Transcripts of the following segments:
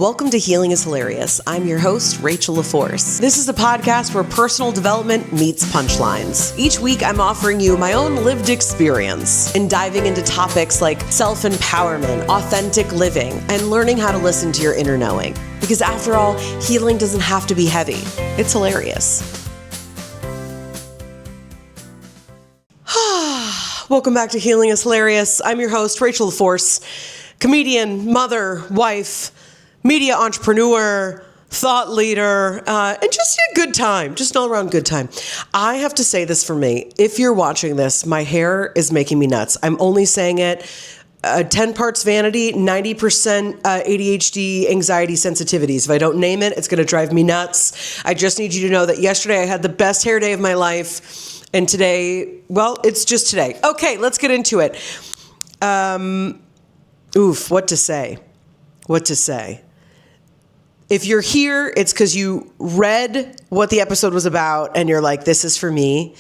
Welcome to Healing is Hilarious. I'm your host, Rachel LaForce. This is a podcast where personal development meets punchlines. Each week, I'm offering you my own lived experience in diving into topics like self-empowerment, authentic living, and learning how to listen to your inner knowing. Because after all, healing doesn't have to be heavy. It's hilarious. Welcome back to Healing is Hilarious. I'm your host, Rachel LaForce, comedian, mother, wife, media entrepreneur, thought leader, and just a good time, just an all-around good time. I have to say this for me. If you're watching this, my hair is making me nuts. I'm only saying it 10 parts vanity, 90% ADHD, anxiety, sensitivities. If I don't name it, it's going to drive me nuts. I just need you to know that yesterday I had the best hair day of my life, and today, well, it's just today. Okay, let's get into it. What to say? What to say? If you're here, it's because you read what the episode was about and you're like, this is for me,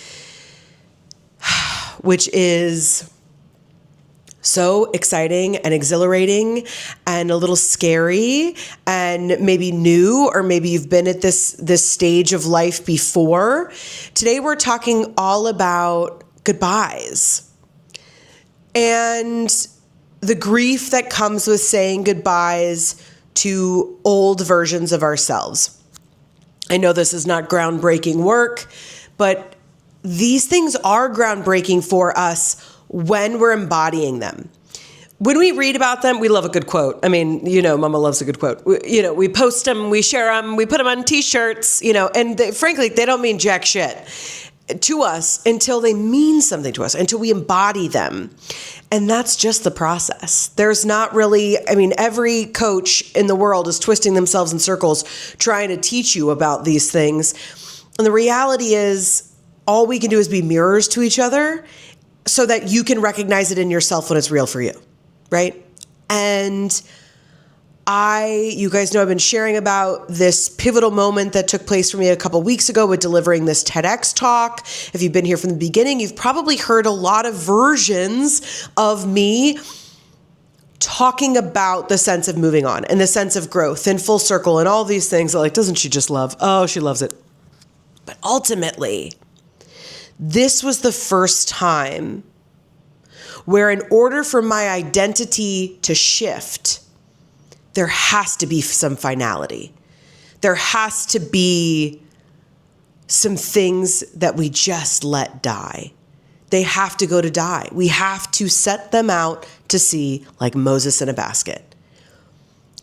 which is so exciting and exhilarating and a little scary and maybe new, or maybe you've been at this stage of life before. Today, we're talking all about goodbyes and the grief that comes with saying goodbyes to old versions of ourselves. I know this is not groundbreaking work, but these things are groundbreaking for us when we're embodying them. When we read about them, we love a good quote. I mean, Mama loves a good quote. We post them, we share them, we put them on t-shirts, and frankly, they don't mean jack shit to us until they mean something to us, until we embody them. And that's just the process. There's not really, every coach in the world is twisting themselves in circles trying to teach you about these things. And the reality is all we can do is be mirrors to each other so that you can recognize it in yourself when it's real for you, right? And you guys know I've been sharing about this pivotal moment that took place for me a couple weeks ago with delivering this TEDx talk. If you've been here from the beginning, you've probably heard a lot of versions of me talking about the sense of moving on and the sense of growth and full circle and all these things. Like, doesn't she just love? Oh, she loves it. But ultimately, this was the first time where in order for my identity to shift, there has to be some finality. There has to be some things that we just let die. They have to go to die. We have to set them out to sea like Moses in a basket.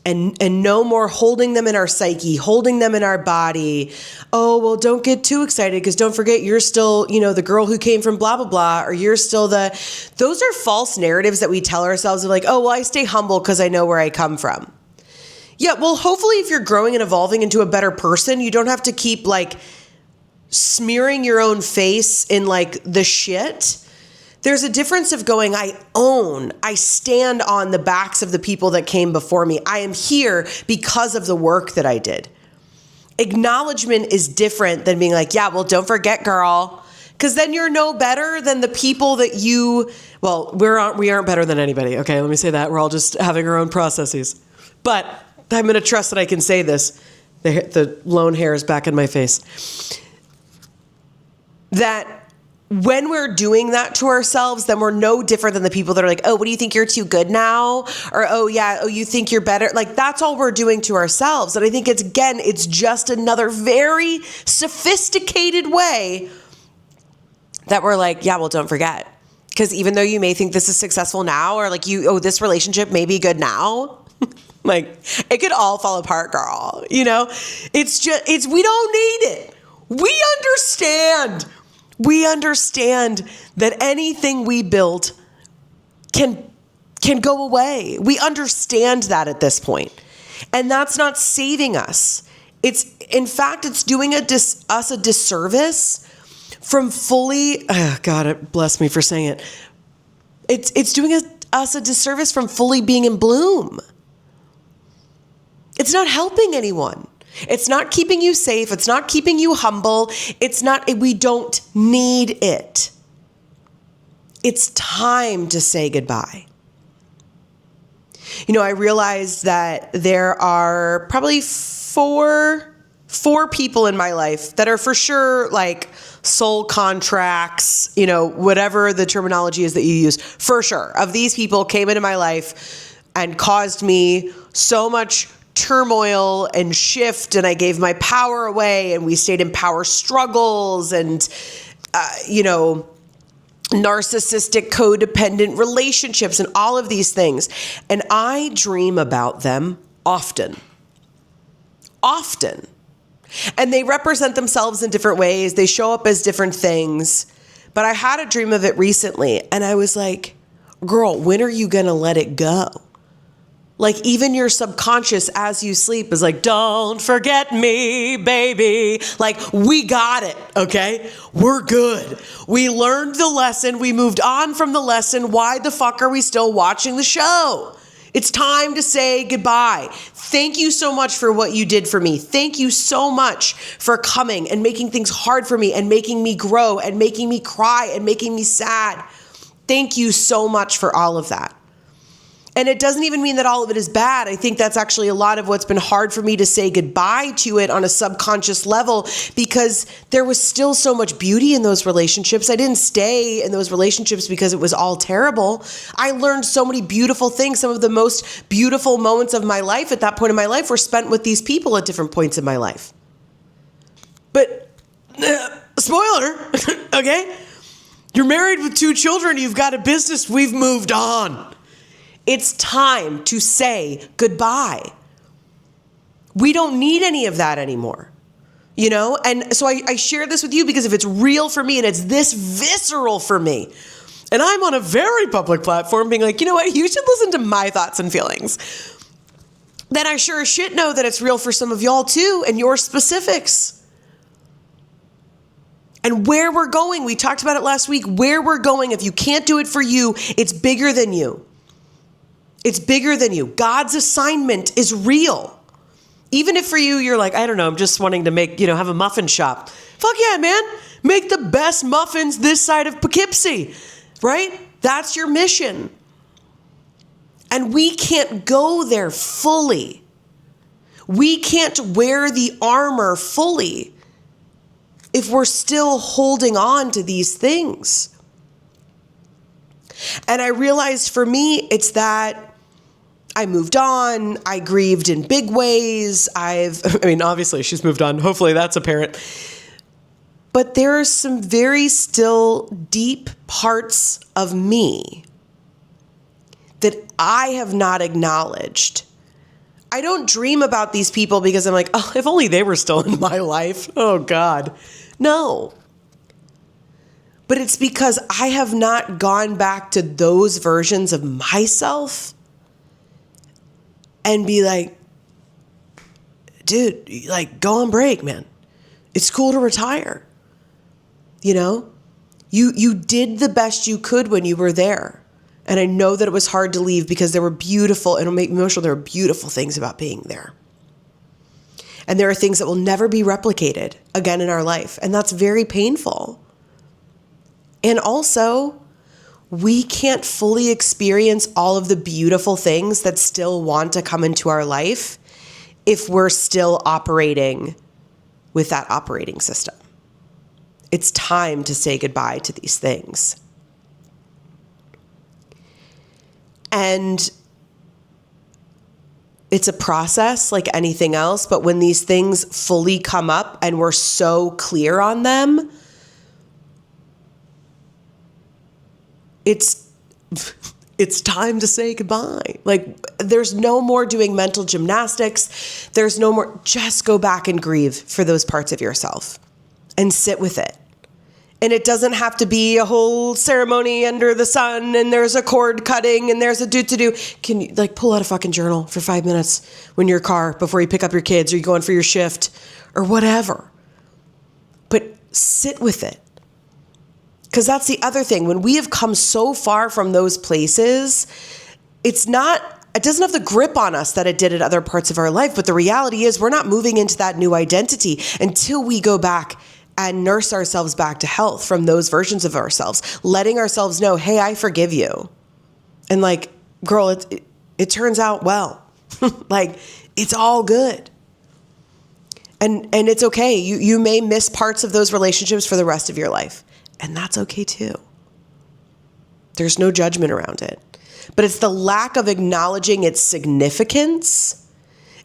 And no more holding them in our psyche, holding them in our body. Oh, well, don't get too excited because don't forget you're still, the girl who came from blah, blah, blah, or you're still those are false narratives that we tell ourselves of like, oh, well, I stay humble because I know where I come from. Yeah, well, hopefully if you're growing and evolving into a better person, you don't have to keep smearing your own face in the shit. There's a difference of going, I stand on the backs of the people that came before me. I am here because of the work that I did. Acknowledgement is different than being like, yeah, well, don't forget, girl. Because then you're no better than the people that we aren't better than anybody. Okay, let me say that. We're all just having our own processes. But I'm going to trust that I can say this. The lone hair is back in my face. That when we're doing that to ourselves, then we're no different than the people that are like, oh, what do you think, you're too good now? Or, you think you're better? That's all we're doing to ourselves. And I think it's just another very sophisticated way that we're like, yeah, well, don't forget. Because even though you may think this is successful now, or this relationship may be good now, it could all fall apart, girl. We don't need it. We understand that anything we build can go away. We understand that at this point. And that's not saving us. It's doing us a disservice from fully, God bless me for saying it. It's doing us a disservice from fully being in bloom. It's not helping anyone. It's not keeping you safe. It's not keeping you humble. We don't need it. It's time to say goodbye. I realized that there are probably four people in my life that are for sure like soul contracts, whatever the terminology is that you use, for sure. Of these people came into my life and caused me so much turmoil and shift, and I gave my power away, and we stayed in power struggles and, narcissistic, codependent relationships and all of these things. And I dream about them often. And they represent themselves in different ways. They show up as different things. But I had a dream of it recently, and I was like, girl, when are you going to let it go? Like, even your subconscious as you sleep is like, don't forget me, baby. Like, we got it, okay? We're good. We learned the lesson. We moved on from the lesson. Why the fuck are we still watching the show? It's time to say goodbye. Thank you so much for what you did for me. Thank you so much for coming and making things hard for me and making me grow and making me cry and making me sad. Thank you so much for all of that. And it doesn't even mean that all of it is bad. I think that's actually a lot of what's been hard for me to say goodbye to it on a subconscious level, because there was still so much beauty in those relationships. I didn't stay in those relationships because it was all terrible. I learned so many beautiful things. Some of the most beautiful moments of my life at that point in my life were spent with these people at different points in my life. But, spoiler, okay? You're married with 2 children. You've got a business. We've moved on. It's time to say goodbye. We don't need any of that anymore, And so I share this with you because if it's real for me and it's this visceral for me, and I'm on a very public platform being like, you know what, you should listen to my thoughts and feelings, then I sure as shit know that it's real for some of y'all too and your specifics. And where we're going, we talked about it last week, where we're going, if you can't do it for you, it's bigger than you. It's bigger than you. God's assignment is real. Even if for you, you're like, I don't know, I'm just wanting to make, have a muffin shop. Fuck yeah, man. Make the best muffins this side of Poughkeepsie, right? That's your mission. And we can't go there fully. We can't wear the armor fully if we're still holding on to these things. And I realized for me, it's that I moved on. I grieved in big ways. Obviously she's moved on. Hopefully that's apparent. But there are some very still deep parts of me that I have not acknowledged. I don't dream about these people because I'm like, oh, if only they were still in my life. Oh God. No. But it's because I have not gone back to those versions of myself and be like, dude, like, go on break, man. It's cool to retire. You did the best you could when you were there. And I know that it was hard to leave because there were beautiful, and it'll make me emotional, there were beautiful things about being there. And there are things that will never be replicated again in our life. And that's very painful. And also, we can't fully experience all of the beautiful things that still want to come into our life if we're still operating with that operating system. It's time to say goodbye to these things. And it's a process like anything else, but when these things fully come up and we're so clear on them, it's time to say goodbye. Like, there's no more doing mental gymnastics. There's no more, just go back and grieve for those parts of yourself and sit with it. And it doesn't have to be a whole ceremony under the sun and there's a cord cutting and there's a do-to-do. Can you pull out a fucking journal for 5 minutes when you're in your car before you pick up your kids or you go in for your shift or whatever. But sit with it. Because that's the other thing. When we have come so far from those places, it doesn't have the grip on us that it did at other parts of our life. But the reality is we're not moving into that new identity until we go back and nurse ourselves back to health from those versions of ourselves, letting ourselves know, hey, I forgive you. And like, girl, it turns out well. Like, it's all good. And it's okay. You may miss parts of those relationships for the rest of your life. And that's okay too. There's no judgment around it. But it's the lack of acknowledging its significance.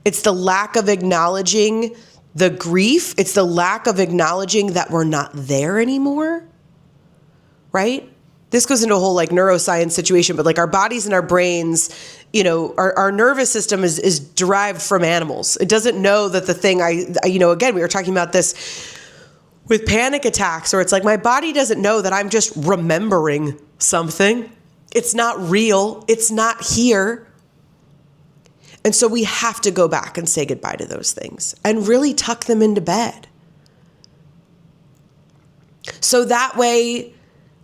It's the lack of acknowledging the grief. It's the lack of acknowledging that we're not there anymore. Right? This goes into a whole like neuroscience situation, but like our bodies and our brains, you know, our nervous system is derived from animals. It doesn't know that the thing again, we were talking about this with panic attacks, or it's like my body doesn't know that I'm just remembering something. It's not real. It's not here. And so we have to go back and say goodbye to those things and really tuck them into bed. So that way,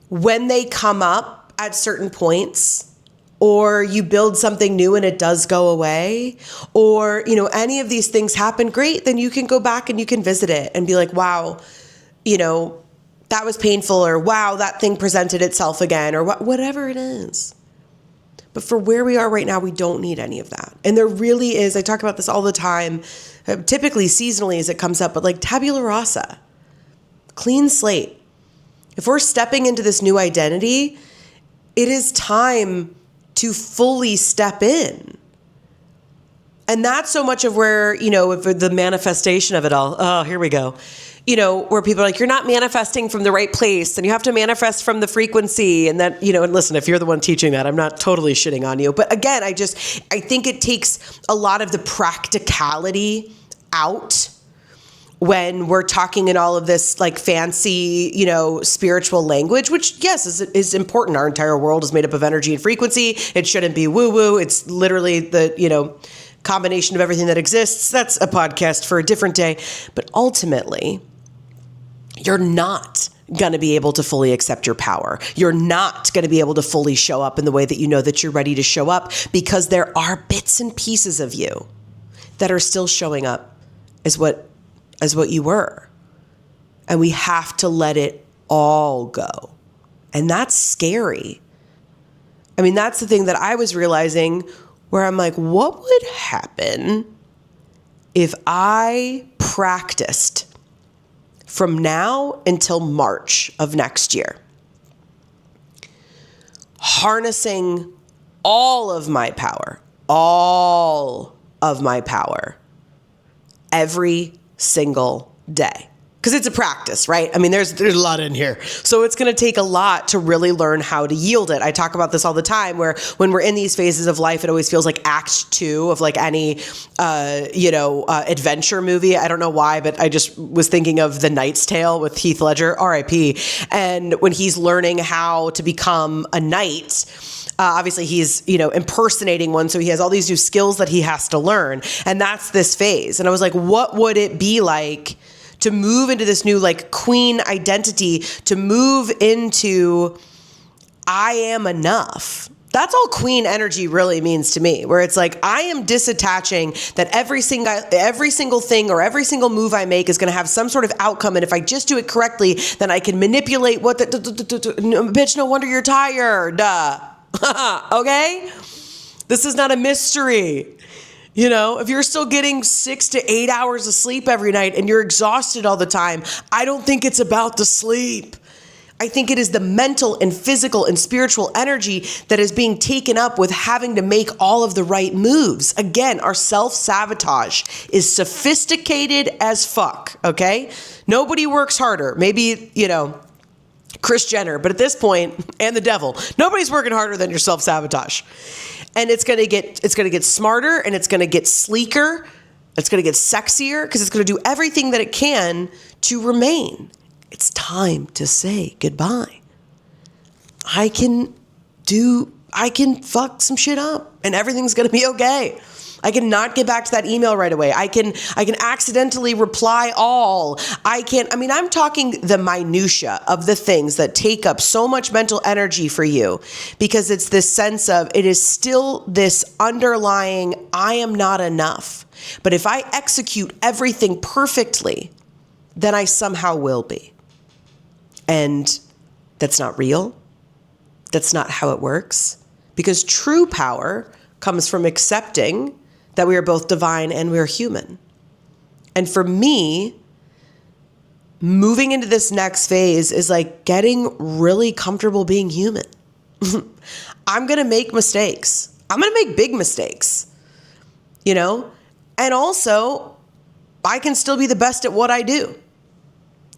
when they come up at certain points, or you build something new and it does go away, or, you know, any of these things happen, great, then you can go back and you can visit it and be like, wow, you know, that was painful, or wow, that thing presented itself again, or whatever it is. But for where we are right now, we don't need any of that. And there really is, I talk about this all the time, typically seasonally as it comes up, but like tabula rasa, clean slate. If we're stepping into this new identity, it is time to fully step in. And that's so much of where, you know, the manifestation of it all. Oh, here we go. You know, where people are like, you're not manifesting from the right place and you have to manifest from the frequency. And that, you know, and listen, if you're the one teaching that, I'm not totally shitting on you. But again, I think it takes a lot of the practicality out when we're talking in all of this like fancy, you know, spiritual language, which yes, is important. Our entire world is made up of energy and frequency. It shouldn't be woo-woo. It's literally the, you know, combination of everything that exists. That's a podcast for a different day. But ultimately, you're not going to be able to fully accept your power. You're not going to be able to fully show up in the way that you know that you're ready to show up, because there are bits and pieces of you that are still showing up as what you were. And we have to let it all go. And that's scary. I mean, that's the thing that I was realizing, where I'm like, what would happen if I practiced from now until March of next year, harnessing all of my power every single day? Because it's a practice, right? I mean, there's a lot in here. So it's going to take a lot to really learn how to yield it. I talk about this all the time, where when we're in these phases of life, it always feels like act 2 of like any, adventure movie. I don't know why, but I just was thinking of The Knight's Tale with Heath Ledger, R.I.P. And when he's learning how to become a knight, obviously he's, you know, impersonating one. So he has all these new skills that he has to learn. And that's this phase. And I was like, what would it be like to move into this new like queen identity, to move into I am enough? That's all queen energy really means to me, where it's like, I am disattaching that every single thing or every single move I make is going to have some sort of outcome. And if I just do it correctly, then I can manipulate what bitch, no wonder you're tired. Okay? This is not a mystery. You know, if you're still getting 6 to 8 hours of sleep every night and you're exhausted all the time, I don't think it's about the sleep. I think it is the mental and physical and spiritual energy that is being taken up with having to make all of the right moves. Again, our self-sabotage is sophisticated as fuck, okay? Nobody works harder. Maybe, you know, Kris Jenner, but at this point, and the devil, nobody's working harder than your self-sabotage. And it's going to get smarter, and it's going to get sleeker. It's going to get sexier, because it's going to do everything that it can to remain. It's time to say goodbye. I can fuck some shit up and everything's going to be okay. I can not get back to that email right away. I can accidentally reply all. I'm talking the minutia of the things that take up so much mental energy for you, because it's this sense of, it is still this underlying, I am not enough. But if I execute everything perfectly, then I somehow will be. And that's not real. That's not how it works. Because true power comes from accepting that we are both divine and we are human. And for me, moving into this next phase is like getting really comfortable being human. I'm going to make mistakes. I'm going to make big mistakes, you know? And also, I can still be the best at what I do.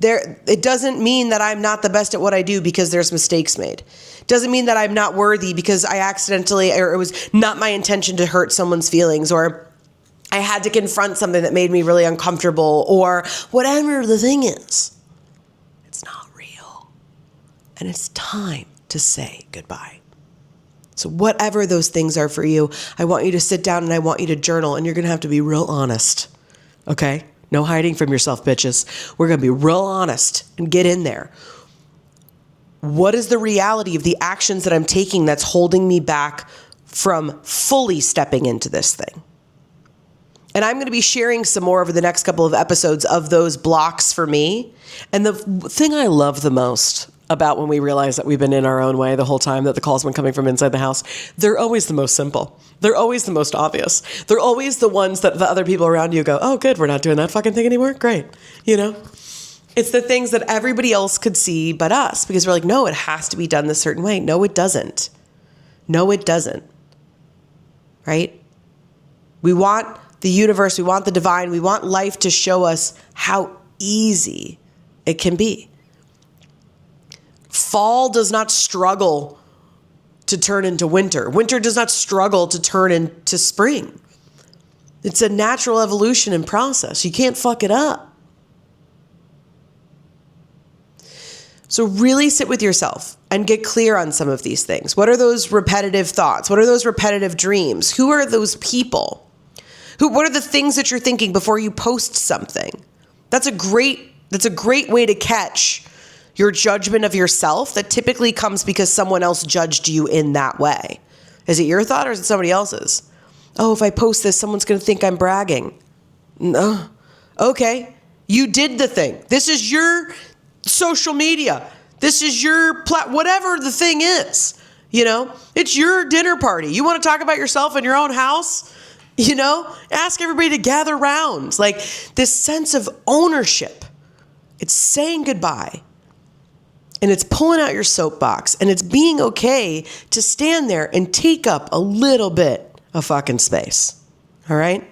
It doesn't mean that I'm not the best at what I do because there's mistakes made. It doesn't mean that I'm not worthy because I accidentally, or it was not my intention to hurt someone's feelings, or I had to confront something that made me really uncomfortable, or whatever the thing is. It's not real. And it's time to say goodbye. So whatever those things are for you, I want you to sit down and I want you to journal, and you're going to have to be real honest. Okay? No hiding from yourself, bitches. We're going to be real honest and get in there. What is the reality of the actions that I'm taking that's holding me back from fully stepping into this thing? And I'm going to be sharing some more over the next couple of episodes of those blocks for me. And the thing I love the most about when we realize that we've been in our own way the whole time, that the call's been coming from inside the house, they're always the most simple. They're always the most obvious. They're always the ones that the other people around you go, oh, good, we're not doing that fucking thing anymore. Great. You know, it's the things that everybody else could see but us, because we're like, no, it has to be done this certain way. No, it doesn't. No, it doesn't. Right? We want the universe, we want the divine, we want life to show us how easy it can be. Fall does not struggle to turn into winter. Winter does not struggle to turn into spring. It's a natural evolution and process. You can't fuck it up. So really sit with yourself and get clear on some of these things. What are those repetitive thoughts? What are those repetitive dreams? Who are those people? What are the things that you're thinking before you post something? That's a great way to catch your judgment of yourself that typically comes because someone else judged you in that way. Is it your thought or is it somebody else's? Oh, if I post this, someone's going to think I'm bragging. No. Okay. You did the thing. This is your social media. This is your whatever the thing is, you know, it's your dinner party. You want to talk about yourself in your own house? You know, ask everybody to gather round. Like this sense of ownership. It's saying goodbye. And it's pulling out your soapbox. And it's being okay to stand there and take up a little bit of fucking space. All right?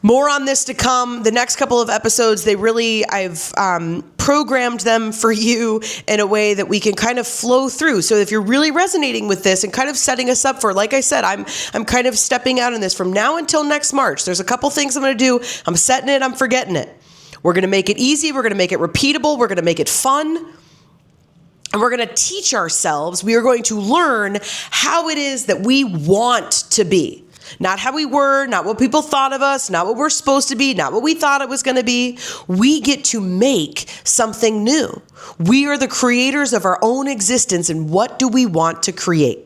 More on this to come. The next couple of episodes, I've programmed them for you in a way that we can kind of flow through. So if you're really resonating with this and kind of setting us up for, like I said, I'm kind of stepping out in this from now until next March. There's a couple things I'm going to do. I'm setting it. I'm forgetting it. We're going to make it easy. We're going to make it repeatable. We're going to make it fun. And we're going to teach ourselves. We are going to learn how it is that we want to be. Not how we were, not what people thought of us, not what we're supposed to be, not what we thought it was going to be. We get to make something new. We are the creators of our own existence, and what do we want to create?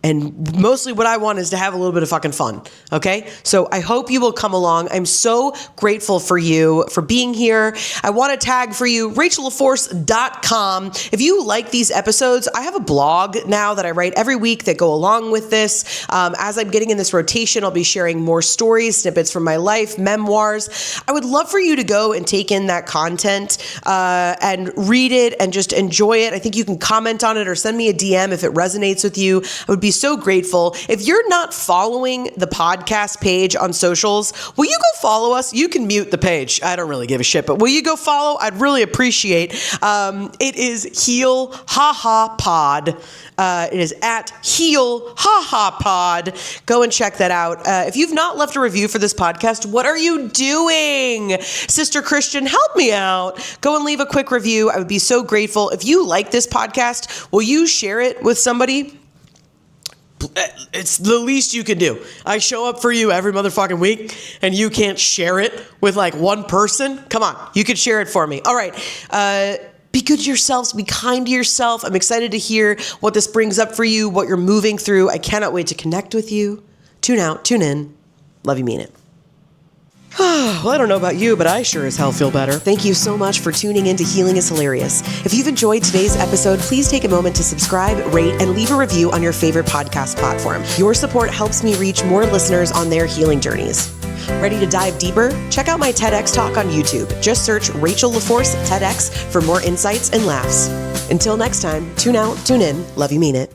And mostly what I want is to have a little bit of fucking fun, okay? So I hope you will come along. I'm so grateful for you for being here. I want to tag for you, RachelLaforce.com. If you like these episodes, I have a blog now that I write every week that go along with this. As I'm getting in this rotation, I'll be sharing more stories, snippets from my life, memoirs. I would love for you to go and take in that content and read it and just enjoy it. I think you can comment on it or send me a DM if it resonates with you. I would be so grateful. If you're not following the podcast page on socials, will you go follow us? You can mute the page. I don't really give a shit, but will you go follow? I'd really appreciate. It is Heal Haha Pod. It is at Heal Haha Pod. Go and check that out. If you've not left a review for this podcast, what are you doing? Sister Christian, help me out. Go and leave a quick review. I would be so grateful. If you like this podcast, will you share it with somebody? It's the least you can do. I show up for you every motherfucking week and you can't share it with like one person. Come on, you could share it for me. All right. Be good to yourselves. Be kind to yourself. I'm excited to hear what this brings up for you, what you're moving through. I cannot wait to connect with you. Tune out, tune in. Love you, mean it. Well, I don't know about you, but I sure as hell feel better. Thank you so much for tuning in to Healing is Hilarious. If you've enjoyed today's episode, please take a moment to subscribe, rate, and leave a review on your favorite podcast platform. Your support helps me reach more listeners on their healing journeys. Ready to dive deeper? Check out my TEDx talk on YouTube. Just search Rachel LaForce TEDx for more insights and laughs. Until next time, tune out, tune in, love you, mean it.